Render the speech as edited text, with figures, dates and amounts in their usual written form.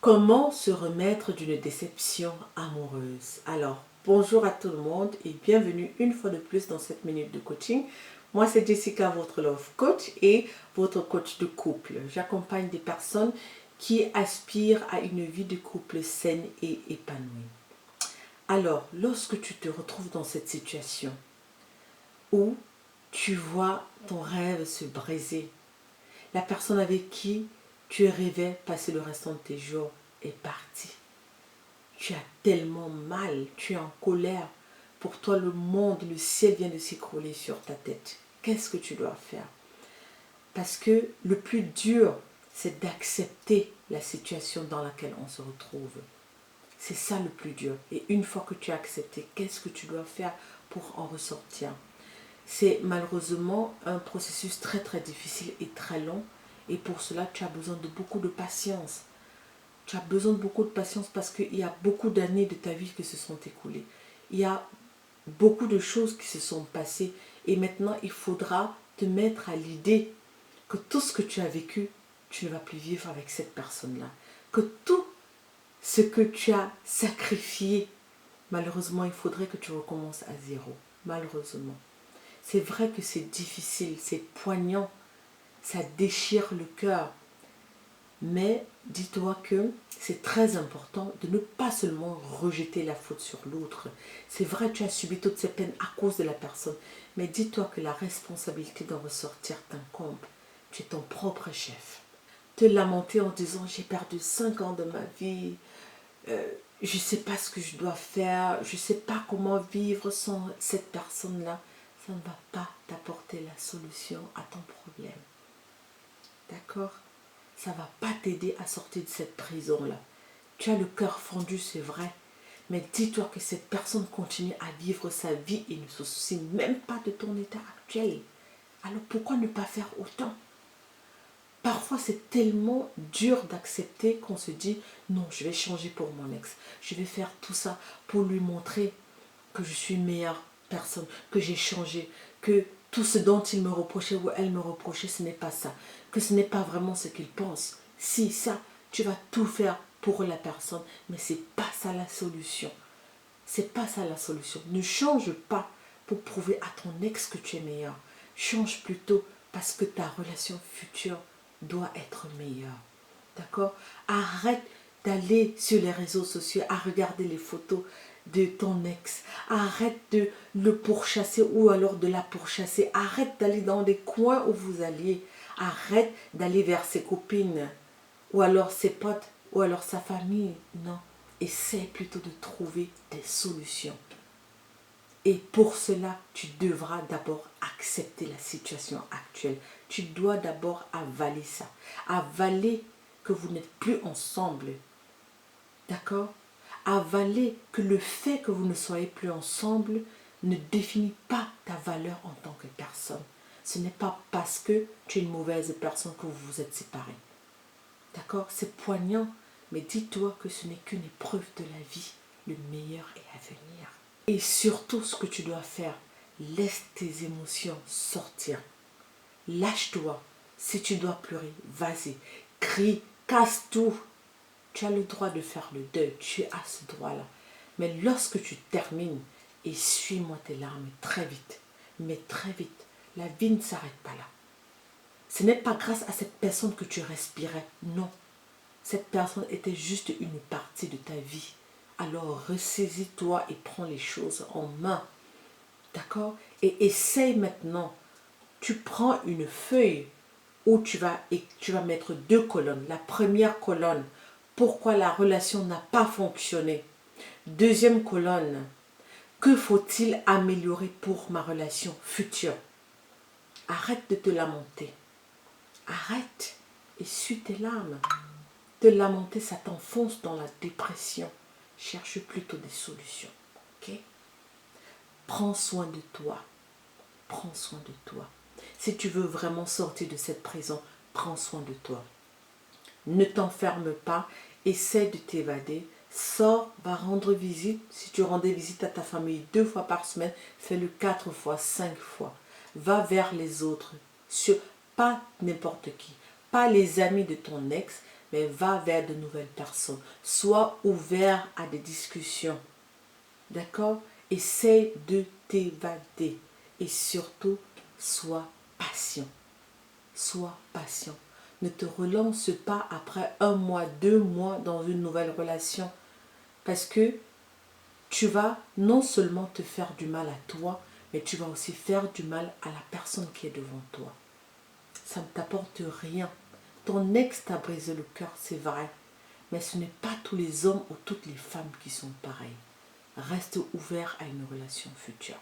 Comment se remettre d'une déception amoureuse? Alors, bonjour à tout le monde et bienvenue une fois de plus dans cette minute de coaching. Moi, c'est Jessica, votre love coach et votre coach de couple. J'accompagne des personnes qui aspirent à une vie de couple saine et épanouie. Alors, lorsque tu te retrouves dans cette situation où tu vois ton rêve se briser, la personne avec qui tu rêvais passer le restant de tes jours est partie. Tu as tellement mal, tu es en colère. Pour toi, le monde, le ciel vient de s'écrouler sur ta tête. Qu'est-ce que tu dois faire? Parce que le plus dur, c'est d'accepter la situation dans laquelle on se retrouve. C'est ça le plus dur. Et une fois que tu as accepté, qu'est-ce que tu dois faire pour en ressortir? C'est malheureusement un processus très très difficile et très long. Et pour cela, tu as besoin de beaucoup de patience. Tu as besoin de beaucoup de patience parce qu'il y a beaucoup d'années de ta vie qui se sont écoulées. Il y a beaucoup de choses qui se sont passées. Et maintenant, il faudra te mettre à l'idée que tout ce que tu as vécu, tu ne vas plus vivre avec cette personne-là. Que tout ce que tu as sacrifié, malheureusement, il faudrait que tu recommences à zéro. Malheureusement. C'est vrai que c'est difficile, c'est poignant, ça déchire le cœur. Mais dis-toi que c'est très important de ne pas seulement rejeter la faute sur l'autre. C'est vrai, tu as subi toutes ces peines à cause de la personne. Mais dis-toi que la responsabilité d'en ressortir t'incombe. Tu es ton propre chef. Te lamenter en disant j'ai perdu 5 ans de ma vie, je ne sais pas ce que je dois faire, je ne sais pas comment vivre sans cette personne-là. Ça ne va pas t'apporter la solution à ton problème. D'accord? Ça ne va pas t'aider à sortir de cette prison-là. Tu as le cœur fendu, c'est vrai. Mais dis-toi que cette personne continue à vivre sa vie et ne se soucie même pas de ton état actuel. Alors pourquoi ne pas faire autant? Parfois c'est tellement dur d'accepter qu'on se dit non, je vais changer pour mon ex. Je vais faire tout ça pour lui montrer que je suis une meilleure personne, que j'ai changé, que tout ce dont il me reprochait ou elle me reprochait, ce n'est pas ça, que ce n'est pas vraiment ce qu'il pense. Si ça, tu vas tout faire pour la personne, mais c'est pas ça la solution. C'est pas ça la solution. Ne change pas pour prouver à ton ex que tu es meilleur. Change plutôt parce que ta relation future doit être meilleure. D'accord? Arrête d'aller sur les réseaux sociaux à regarder les photos de ton ex. Arrête de le pourchasser ou alors de la pourchasser. Arrête d'aller dans les coins où vous alliez. Arrête d'aller vers ses copines ou alors ses potes ou alors sa famille. Non. Essaie plutôt de trouver des solutions. Et pour cela, tu devras d'abord accepter la situation actuelle. Tu dois d'abord avaler ça. Avaler que vous n'êtes plus ensemble. D'accord? Avaler que le fait que vous ne soyez plus ensemble ne définit pas ta valeur en tant que personne. Ce n'est pas parce que tu es une mauvaise personne que vous vous êtes séparés. D'accord? C'est poignant, mais dis-toi que ce n'est qu'une épreuve de la vie. Le meilleur est à venir. Et surtout, ce que tu dois faire, laisse tes émotions sortir. Lâche-toi. Si tu dois pleurer, vas-y. Crie, casse tout. Tu as le droit de faire le deuil. Tu as ce droit-là. Mais lorsque tu termines, essuie-moi tes larmes très vite. Mais très vite. La vie ne s'arrête pas là. Ce n'est pas grâce à cette personne que tu respirais. Non. Cette personne était juste une partie de ta vie. Alors ressaisis-toi et prends les choses en main. D'accord? Et essaye maintenant. Tu prends une feuille où tu vas mettre 2 colonnes. La première colonne, pourquoi la relation n'a pas fonctionné. Deuxième colonne, que faut-il améliorer pour ma relation future? Arrête de te lamenter. Arrête. Essuie tes larmes. Te lamenter, ça t'enfonce dans la dépression. Cherche plutôt des solutions. Ok? Prends soin de toi. Prends soin de toi. Si tu veux vraiment sortir de cette prison, prends soin de toi. Ne t'enferme pas. Essaie de t'évader. Sors, va rendre visite. Si tu rendais visite à ta famille 2 fois par semaine, fais-le 4 fois, 5 fois. Va vers les autres. Pas n'importe qui. Pas les amis de ton ex, mais va vers de nouvelles personnes. Sois ouvert à des discussions. D'accord? Essaye de t'évader. Et surtout, sois patient. Sois patient. Ne te relance pas après 1 mois, 2 mois dans une nouvelle relation. Parce que tu vas non seulement te faire du mal à toi, mais tu vas aussi faire du mal à la personne qui est devant toi. Ça ne t'apporte rien. Ton ex t'a brisé le cœur, c'est vrai. Mais ce n'est pas tous les hommes ou toutes les femmes qui sont pareils. Reste ouvert à une relation future.